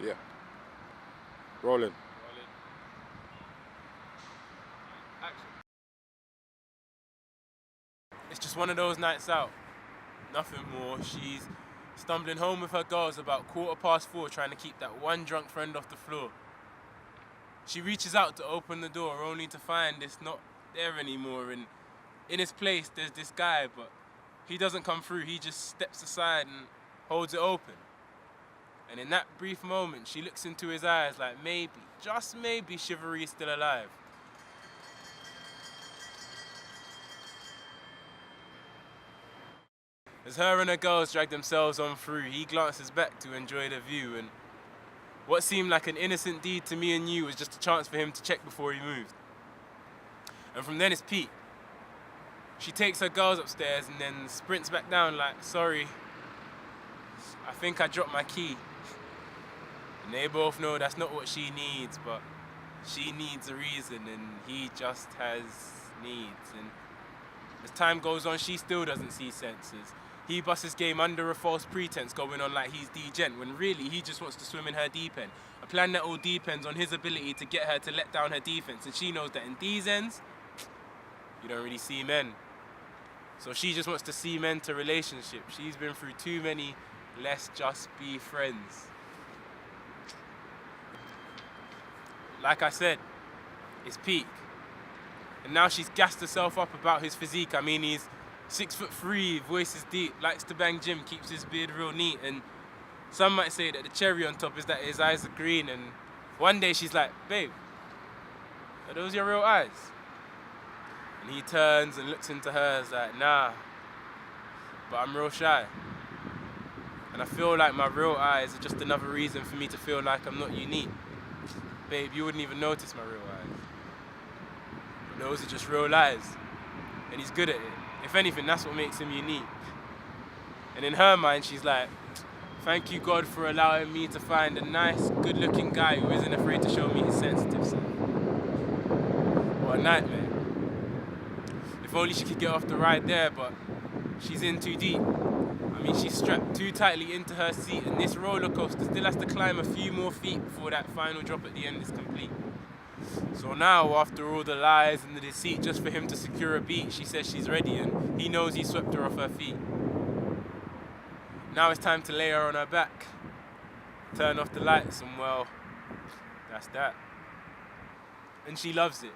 Yeah. Rolling. Action. It's just one of those nights out. Nothing more. She's stumbling home with her girls about 4:15, trying to keep that one drunk friend off the floor. She reaches out to open the door, only to find it's not there anymore. And in its place, there's this guy, but he doesn't come through. He just steps aside and holds it open. And in that brief moment, she looks into his eyes like maybe, just maybe, Chivalry is still alive. As her and her girls drag themselves on through, he glances back to enjoy the view, and what seemed like an innocent deed to me and you was just a chance for him to check before he moved. And from then it's Pete. She takes her girls upstairs and then sprints back down like, sorry, I think I dropped my key. And they both know that's not what she needs, but she needs a reason and he just has needs. And as time goes on, she still doesn't see senses. He busts his game under a false pretense, going on like he's D-Gent, when really he just wants to swim in her deep end. A plan that all depends on his ability to get her to let down her defense, and she knows that in these ends, you don't really see men. So she just wants to cement a relationship. She's been through too many, let's just be friends. Like I said, it's peak. And now she's gassed herself up about his physique. I mean, he's 6'3", voice is deep, likes to bang gym, keeps his beard real neat. And some might say that the cherry on top is that his eyes are green. And one day she's like, babe, are those your real eyes? And he turns and looks into hers like, nah, but I'm real shy. And I feel like my real eyes are just another reason for me to feel like I'm not unique. Babe, you wouldn't even notice my real eyes. But those are just real eyes. And he's good at it. If anything, that's what makes him unique. And in her mind, she's like, thank you, God, for allowing me to find a nice, good-looking guy who isn't afraid to show me his sensitive side. What a nightmare. If only she could get off the ride there, but she's in too deep. I mean, she's strapped too tightly into her seat, and this roller coaster still has to climb a few more feet before that final drop at the end is complete. So now, after all the lies and the deceit just for him to secure a beat, she says she's ready, and he knows he swept her off her feet. Now it's time to lay her on her back, turn off the lights, and well, that's that. And she loves it.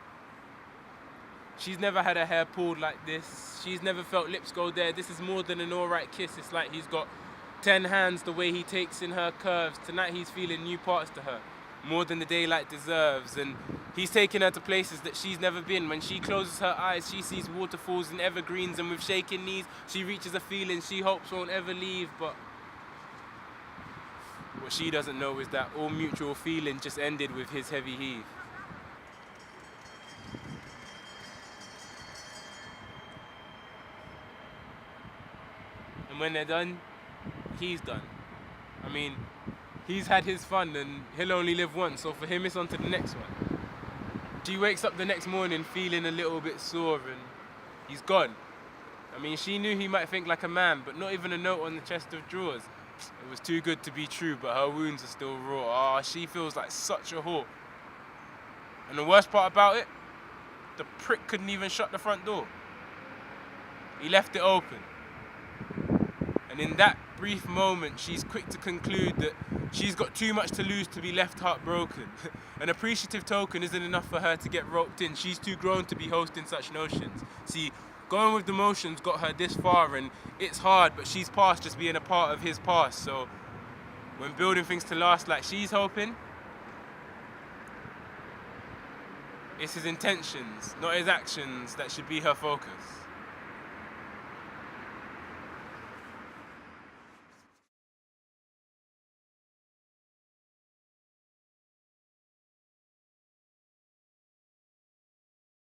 She's never had her hair pulled like this. She's never felt lips go there. This is more than an alright kiss. It's like he's got 10 hands the way he takes in her curves. Tonight he's feeling new parts to her, more than the daylight deserves. And he's taking her to places that she's never been. When she closes her eyes, she sees waterfalls and evergreens, and with shaking knees, she reaches a feeling she hopes won't ever leave. But what she doesn't know is that all mutual feeling just ended with his heavy heave. And when they're done, he's done. I mean, he's had his fun and he'll only live once, so for him it's on to the next one. She wakes up the next morning feeling a little bit sore and he's gone. I mean, she knew he might think like a man, but not even a note on the chest of drawers. It was too good to be true, but her wounds are still raw. She feels like such a whore. And the worst part about it, the prick couldn't even shut the front door. He left it open. And in that brief moment, she's quick to conclude that she's got too much to lose to be left heartbroken. An appreciative token isn't enough for her to get roped in. She's too grown to be hosting such notions. See, going with the motions got her this far, and it's hard, but she's past just being a part of his past. So when building things to last like she's hoping, it's his intentions, not his actions, that should be her focus.